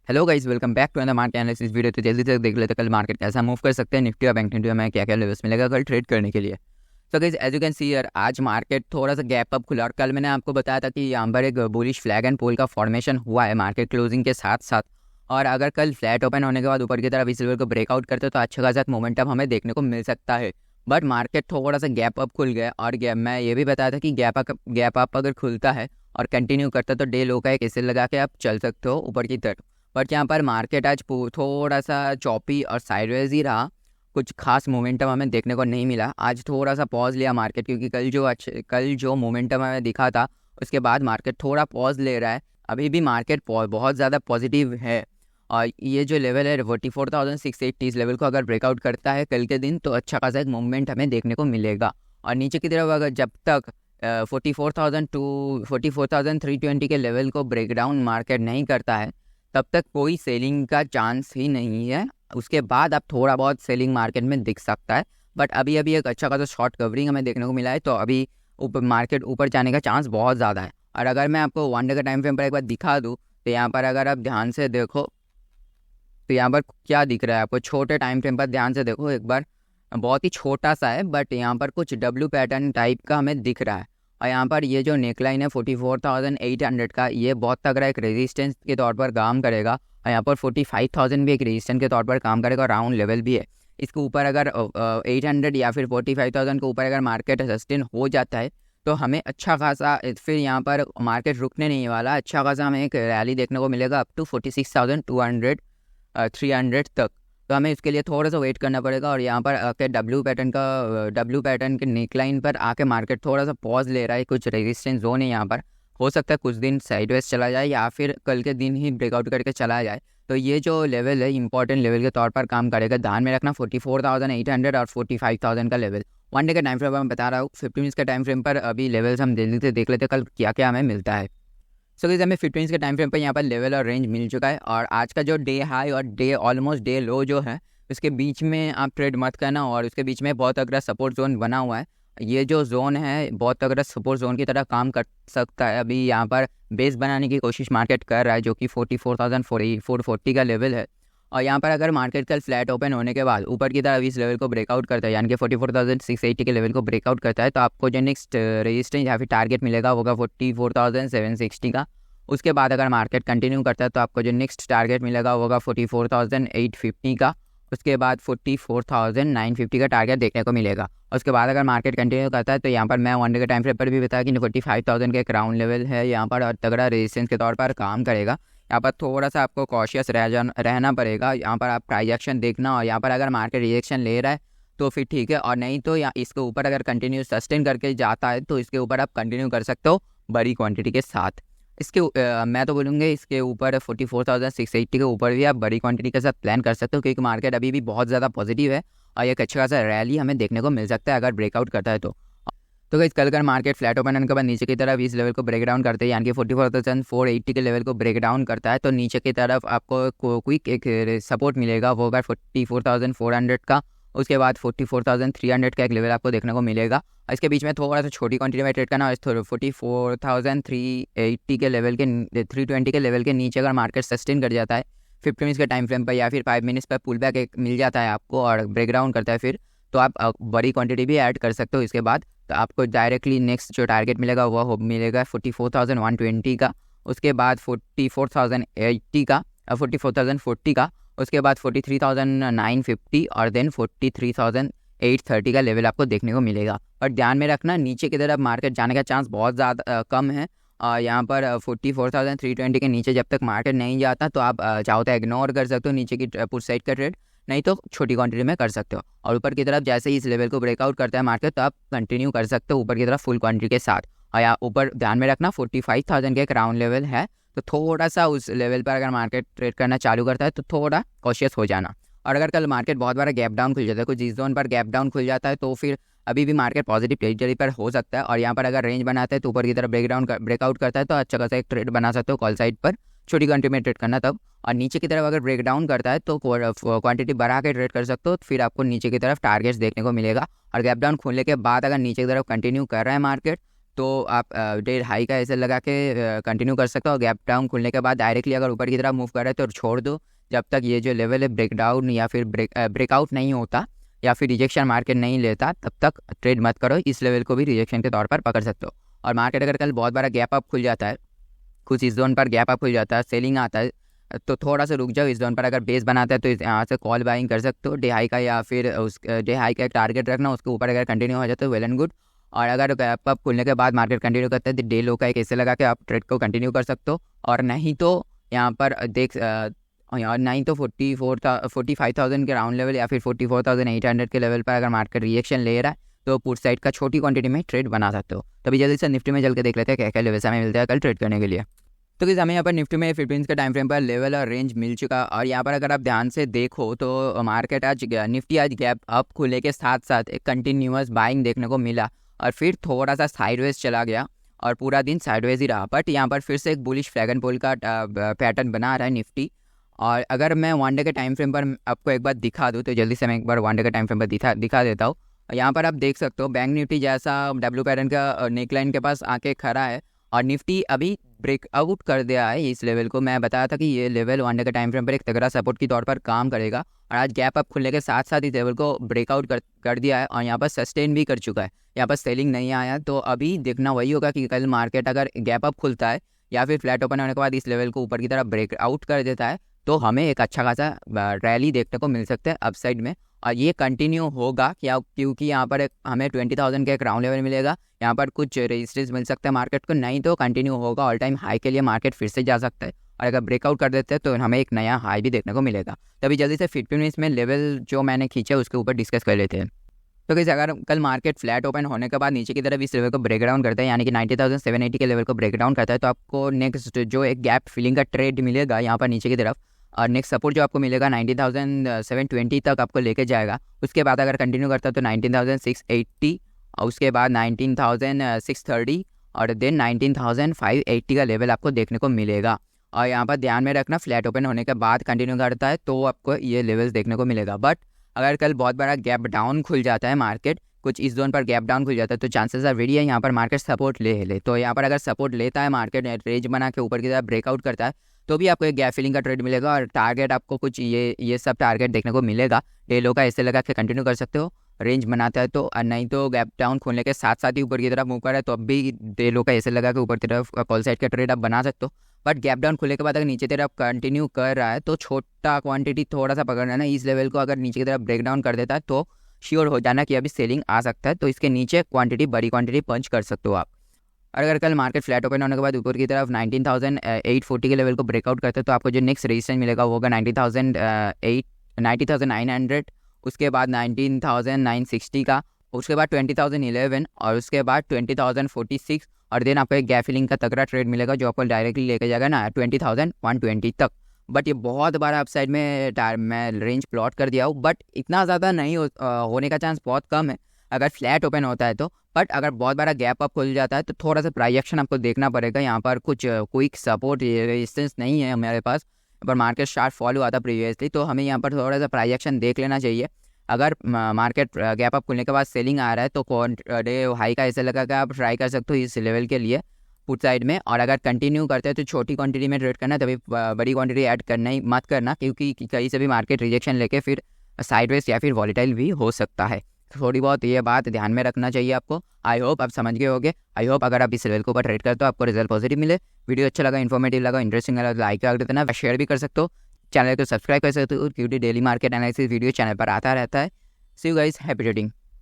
Hello guys, welcome back to another market analysis video. तो जल्दी से देख लेते हैं कल मार्केट कैसा मूव कर सकते हैं, निफ्टी और बैंक निफ्टी में क्या क्या लेवल्स मिलेगा कल ट्रेड करने के लिए। तो guys as you can see यार, आज मार्केट थोड़ा सा गैप अप खुला और कल मैंने आपको बताया था कि यहाँ पर एक बुलिश फ्लैग एंड पोल का फॉर्मेशन हुआ है मार्केट क्लोजिंग के साथ साथ। और अगर कल फ्लैट ओपन होने के बाद ऊपर की तरफ इस लेवल को ब्रेकआउट करते तो अच्छा खासा मोमेंटम हमें देखने को मिल सकता है। बट मार्केट थोड़ा सा गैप अप खुल गया और मैं ये भी बताया था कि गैप अप अगर खुलता है और कंटिन्यू करता तो डे लो का एक एसएल लगा के आप चल सकते हो ऊपर की तरफ। बट यहाँ पर मार्केट आज थोड़ा सा चॉपी और साइडवेज ही रहा, कुछ खास मोमेंटम हमें देखने को नहीं मिला। आज थोड़ा सा पॉज लिया मार्केट, क्योंकि कल जो मोमेंटम हमें दिखा था उसके बाद मार्केट थोड़ा पॉज ले रहा है। अभी भी मार्केट बहुत ज़्यादा पॉजिटिव है और ये जो लेवल है 44,680 इस लेवल को अगर ब्रेकआउट करता है कल के दिन तो अच्छा खासा एक मूवमेंट हमें देखने को मिलेगा। और नीचे की तरफ अगर जब तक 44,000 टू 44,320 के लेवल को ब्रेकडाउन मार्केट नहीं करता है तब तक कोई सेलिंग का चांस ही नहीं है। उसके बाद अब थोड़ा बहुत सेलिंग मार्केट में दिख सकता है, बट अभी एक अच्छा खासा शॉर्ट कवरिंग हमें देखने को मिला है, तो अभी मार्केट ऊपर जाने का चांस बहुत ज़्यादा है। और अगर मैं आपको वन डे का टाइम फ्रेम पर एक बार दिखा दूँ तो यहाँ पर अगर आप ध्यान से देखो तो यहाँ पर क्या दिख रहा है आपको, छोटे टाइम फ्रेम पर ध्यान से देखो एक बार, बहुत ही छोटा सा है बट यहाँ पर कुछ डब्ल्यू पैटर्न टाइप का हमें दिख रहा है। और यहाँ पर ये जो नेकलाइन है 44,800 का, ये बहुत तगड़ा एक रेजिस्टेंस के तौर पर काम करेगा। और यहाँ पर 45,000 भी एक रेजिस्टेंस के तौर पर काम करेगा, राउंड लेवल भी है। इसके ऊपर अगर 800 या फिर 45,000 के ऊपर अगर मार्केट सस्टेन हो जाता है तो हमें अच्छा खासा, फिर यहाँ पर मार्केट रुकने नहीं वाला, अच्छा खासा हमें एक रैली देखने को मिलेगा अप टू 46,200 300 तक। तो हमें इसके लिए थोड़ा सा वेट करना पड़ेगा। और यहाँ पर आके डब्ल्यू पैटर्न के नेकलाइन पर आके मार्केट थोड़ा सा पॉज ले रहा है, कुछ रेजिस्टेंस जोन है यहाँ पर। हो सकता है कुछ दिन साइडवेज चला जाए या फिर कल के दिन ही ब्रेकआउट करके चला जाए। तो ये जो लेवल है इंपॉर्टेंट लेवल के तौर पर काम करेगा, ध्यान में रखना 44,800 और 45,000 का लेवल। वन डे का टाइम फ्रेम पर मैं बता रहा हूँ, 15 मिनट्स का टाइम फ्रेम पर अभी लेवल्स हम जल्दी से देख लेते हैं कल क्या क्या हमें मिलता है। सो गाइस हमें 15 के टाइम फ्रेम पर यहाँ पर लेवल और रेंज मिल चुका है। और आज का जो डे हाई और ऑलमोस्ट डे लो जो है उसके बीच में आप ट्रेड मत करना, और उसके बीच में बहुत तगड़ा सपोर्ट जोन बना हुआ है। ये जो जोन है बहुत तगड़ा सपोर्ट जोन की तरह काम कर सकता है। अभी यहाँ पर बेस बनाने की कोशिश मार्केट कर रहा है, जो कि 44,440 का लेवल है। और यहाँ पर अगर मार्केट कल फ्लैट ओपन होने के बाद ऊपर की तरफ इस लेवल को ब्रेकआउट करता है, यानी कि 44,680 के लेवल को ब्रेकआउट करता है, तो आपको जो नेक्स्ट रेजिस्टेंस या फिर टारगेट मिलेगा होगा 44,760 का। उसके बाद अगर मार्केट कंटिन्यू करता है तो आपको जो नेक्स्ट टारगेट मिलेगा होगा 44,850 का। उसके बाद 44,950 का टारगेट देखने को मिलेगा। उसके बाद अगर मार्केट कंटिन्यू करता है तो यहाँ पर मैं वन डे के टाइम फ्रेम पर भी बताया कि 45,000 का एक राउंड लेवल है यहाँ पर, और तगड़ा रेजिस्टेंस के तौर पर काम करेगा। यहाँ पर थोड़ा सा आपको कॉशियस रहना पड़ेगा। यहाँ पर आप प्राइस एक्शन देखना, और यहाँ पर अगर मार्केट रिएक्शन ले रहा है तो फिर ठीक है, और नहीं तो इसके ऊपर अगर कंटिन्यू सस्टेन करके जाता है तो इसके ऊपर आप कंटिन्यू कर सकते हो बड़ी क्वांटिटी के साथ। मैं तो बोलूँगा इसके ऊपर 44,680 के ऊपर भी आप बड़ी क्वांटिटी के साथ प्लान कर सकते हो, क्योंकि मार्केट अभी भी बहुत ज़्यादा पॉजिटिव है और एक अच्छा खासा रैली हमें देखने को मिल सकता है अगर ब्रेकआउट करता है तो गाइस कल मार्केट फ्लैट ओपन होने के बाद नीचे की तरफ इस लेवल को ब्रेक डाउन करते हैं, यानी कि 44,480 के लेवल को ब्रेक डाउन करता है, तो नीचे की तरफ आपको क्विक एक सपोर्ट मिलेगा, वो अगर 44,400 का। उसके बाद 44,300 का एक लेवल आपको देखने को मिलेगा। इसके बीच में थोड़ा सा छोटी क्वांटिटी में ट्रेड करना, 44,380 के लेवल के 320 के लेवल के नीचे अगर मार्केट सस्टेन कर जाता है 15 मिनट्स के टाइम फ्रेम पर या फिर 5 मिनट्स पर पुल बैक एक मिल जाता है आपको और ब्रेक डाउन करता है, फिर तो आप बड़ी क्वांटिटी भी ऐड कर सकते हो। इसके बाद तो आपको डायरेक्टली नेक्स्ट जो टारगेट मिलेगा वो मिलेगा 44,120 का। उसके बाद 44,080 का, 44,040 का। उसके बाद 43,950 और देन 43,830 का लेवल आपको देखने को मिलेगा। और ध्यान में रखना नीचे की तरफ मार्केट जाने का चांस बहुत ज़्यादा कम है। यहाँ पर 44,320 के नीचे जब तक मार्केट नहीं जाता तो आप चाहो तो इग्नोर कर सकते हो नीचे की पुश साइड का ट्रेड, नहीं तो छोटी क्वांटिटी में कर सकते हो। और ऊपर की तरफ जैसे ही इस लेवल को ब्रेकआउट करता है मार्केट तो आप कंटिन्यू कर सकते हो ऊपर की तरफ फुल क्वांटिटी के साथ। और यहाँ ऊपर ध्यान में रखना 45,000 का एक राउंड लेवल है, तो थोड़ा सा उस लेवल पर अगर मार्केट ट्रेड करना चालू करता है तो थोड़ा कॉशियस हो जाना। और अगर कल मार्केट बहुत बड़ा गैप डाउन खुल जाता है, कुछ इस जोन पर गैप डाउन खुल जाता है, तो फिर अभी भी मार्केट पॉजिटिव टेरिटरी पर हो सकता है। और यहाँ पर अगर रेंज बनाता है तो ऊपर की तरफ ब्रेकआउट करता है तो अच्छा खासा एक ट्रेड बना सकते हो कॉल साइड पर, छोटी क्वांटिटी में ट्रेड करना तब। और नीचे की तरफ अगर ब्रेक डाउन करता है तो क्वांटिटी बढ़ा के ट्रेड कर सकते हो, फिर आपको नीचे की तरफ टारगेट्स देखने को मिलेगा। और गैप डाउन खुलने के बाद अगर नीचे की तरफ कंटिन्यू कर रहा है मार्केट तो आप डे हाई का ऐसे लगा के कंटिन्यू कर सकते हो। और गैप डाउन खुलने के बाद डायरेक्टली अगर ऊपर की तरफ मूव कर रहे हैं तो छोड़ दो, जब तक ये जो लेवल है ब्रेकडाउन या फिर ब्रेकआउट नहीं होता या फिर रिजेक्शन मार्केट नहीं लेता, तब तक ट्रेड मत करो। इस लेवल को भी रिजेक्शन के तौर पर पकड़ सकते हो। और मार्केट अगर कल बहुत बड़ा गैप अप खुल जाता है, कुछ इस जोन पर गैप अप खुल जाता है, सेलिंग आता है, तो थोड़ा सा रुक जाओ। इस जोन पर अगर बेस बनाता है तो यहाँ से कॉल बाइंग कर सकते हो डे हाई का, या फिर उस डे हाई का एक टारगेट रखना, उसके ऊपर अगर कंटिन्यू हो जाता है वेल एंड गुड। और अगर गैप अप खुलने के बाद मार्केट कंटिन्यू करता है तो डे लो का एक ऐसे लगा के आप ट्रेड को कंटिन्यू कर सकते हो। और नहीं तो यहाँ पर देख और नहीं तो 45,000 के राउंड लेवल या फिर 44,800 के लेवल पर अगर मार्केट रिएक्शन ले रहा है तो पुट साइड का छोटी क्वांटिटी में ट्रेड बना सकते हो। तभी जल्दी से निफ्टी में चल के देख लेते हैं क्या क्या लेवल हमें मिलता है कल ट्रेड करने के लिए। तो किस हमें यहाँ पर निफ्टी में 15 के टाइम फ्रेम पर लेवल और रेंज मिल चुका। और यहाँ पर अगर आप ध्यान से देखो तो मार्केट आज निफ्टी आज गैप अप खुले के साथ साथ एक कंटिन्यूअस बाइंग देखने को मिला और फिर थोड़ा सा साइडवेज चला गया और पूरा दिन साइडवेज ही रहा। बट यहाँ पर फिर से एक बुलिश फ्लैग एंड पोल का पैटर्न बना रहा है निफ्टी। और अगर मैं वन डे के टाइम फ्रेम पर आपको एक बार दिखा दूँ तो जल्दी से मैं एक बार वन डे के टाइम फ्रेम पर दिखा देता हूँ। यहाँ पर आप देख सकते हो बैंक निफ्टी जैसा डब्ल्यू पैटर्न का नेकलाइन के पास आके खड़ा है और निफ्टी अभी ब्रेकआउट कर दिया है इस लेवल को। मैं बताया था कि ये लेवल वन डे के टाइम फ्रेम पर एक तगड़ा सपोर्ट के तौर पर काम करेगा और आज गैप अप खुलने के साथ साथ इस लेवल को ब्रेकआउट कर दिया है और यहाँ पर सस्टेन भी कर चुका है। यहाँ पर सेलिंग नहीं आया, तो अभी देखना वही होगा कि कल मार्केट अगर गैप अप खुलता है या फिर फ्लैट ओपन होने के बाद इस लेवल को ऊपर की तरफ ब्रेकआउट कर देता है तो हमें एक अच्छा खासा रैली देखने को मिल सकता है अपसाइड में। और ये कंटिन्यू होगा क्या, क्योंकि यहाँ पर हमें 20,000 का एक राउंड लेवल मिलेगा, यहाँ पर कुछ रजिस्ट्रेस मिल सकता है मार्केट को, नहीं तो कंटिन्यू होगा ऑल टाइम हाई के लिए मार्केट फिर से जा सकता है। और अगर ब्रेकआउट कर देते हैं तो हमें एक नया हाई भी देखने को मिलेगा। तभी जल्दी से 15 मिनट्स में लेवल जो मैंने खींचा उसके ऊपर डिस्कस कर लेते हैं। तो कैसे अगर कल मार्केट फ्लैट ओपन होने के बाद नीचे की तरफ इस लेवल को ब्रेक डाउन करता है, यानी कि 90,780 के लेवल को ब्रेक डाउन करता है, तो आपको नेक्स्ट जो एक गैप फिलिंग का ट्रेड मिलेगा यहाँ पर नीचे की तरफ। और नेक्स्ट सपोर्ट जो आपको मिलेगा 19,720 तक आपको लेके जाएगा। उसके बाद अगर कंटिन्यू करता है तो 19,680 और उसके बाद 19,630 और देन 19,580 का लेवल आपको देखने को मिलेगा। और यहाँ पर ध्यान में रखना फ्लैट ओपन होने के बाद कंटिन्यू करता है तो आपको ये लेवल्स देखने को मिलेगा। बट अगर कल बहुत बड़ा गैप डाउन खुल जाता है मार्केट, कुछ इस जोन पर गैप डाउन खुल जाता है, तो चांसेस आर वेरी है यहाँ पर मार्केट सपोर्ट ले। तो यहाँ पर अगर सपोर्ट लेता है मार्केट, रेंज बना के ऊपर की तरफ ब्रेकआउट करता है तो भी आपको एक गैप फिलिंग का ट्रेड मिलेगा और टारगेट आपको कुछ ये सब टारगेट देखने को मिलेगा। डे लो का ऐसे लगा के कंटिन्यू कर सकते हो रेंज बनाता है तो, नहीं तो गैप डाउन खोलने के साथ साथ ही ऊपर की तरफ मूव कर रहा है तो अब भी डे लो का ऐसे लगा के ऊपर की तरफ कॉल साइड का ट्रेड आप बना सकते हो। बट गैप डाउन खुलने के बाद अगर नीचे तरफ कंटिन्यू कर रहा है तो छोटा क्वांटिटी थोड़ा सा पकड़ना है ना इस लेवल को। अगर नीचे की तरफ ब्रेक डाउन कर देता है तो श्योर हो जाना कि अभी सेलिंग आ सकता है, तो इसके नीचे बड़ी क्वांटिटी पंच कर सकते हो आप। और अगर कल मार्केट फ्लैट ओपन होने के बाद ऊपर की तरफ 19,840 के लेवल को ब्रेकआउट करते हैं तो आपको जो नेक्स्ट रेजिस्टेंस मिलेगा वो होगा 90,900, उसके बाद 19,960 का, उसके बाद 20,011 और उसके बाद 20,046 और देन आपको एक गैप फिलिंग का तगड़ा ट्रेड मिलेगा जो आपको डायरेक्टली लेके जाएगा ना 20,120 तक। बट ये बहुत बार अपसाइड में मैं रेंज प्लॉट कर दिया हूँ, बट इतना ज़्यादा नहीं होने का चांस बहुत कम है अगर फ्लैट ओपन होता है तो। बट अगर बहुत बड़ा गैप अप खुल जाता है तो थोड़ा सा प्राइस एक्शन आपको देखना पड़ेगा। यहाँ पर कुछ क्विक सपोर्ट रेजिस्टेंस नहीं है हमारे पास, पर मार्केट शार्प फॉल हुआ था प्रीवियसली, तो हमें यहाँ पर थोड़ा सा प्राइस एक्शन देख लेना चाहिए। अगर मार्केट गैप अप खुलने के बाद सेलिंग आ रहा है तो डे हाई का ऐसे लगा कि आप ट्राई कर सकते हो इस लेवल के लिए पुट साइड में। और अगर कंटिन्यू करते हैं तो छोटी क्वांटिटी में ट्रेड करना, तभी बड़ी क्वांटिटी ऐड करना ही मत करना, क्योंकि कहीं से भी मार्केट रिजेक्शन लेके फिर साइडवेज या फिर वॉलेटाइल भी हो सकता है। थोड़ी बहुत ये बात ध्यान में रखना चाहिए आपको। आई होप आप समझ गए होगे। आई होप अगर आप इस लेवल के ऊपर ट्रेड करते हो आपको रिजल्ट पॉजिटिव मिले। वीडियो अच्छा लगा, इन्फॉर्मेटिव लगा, इंटरेस्टिंग लगा, लाइक कर देना, शेयर भी कर सकते हो, चैनल को सब्सक्राइब कर सकते हो, क्योंकि daily market analysis video channel पर आता रहता है। सी यू गाइस, हैप्पी ट्रेडिंग।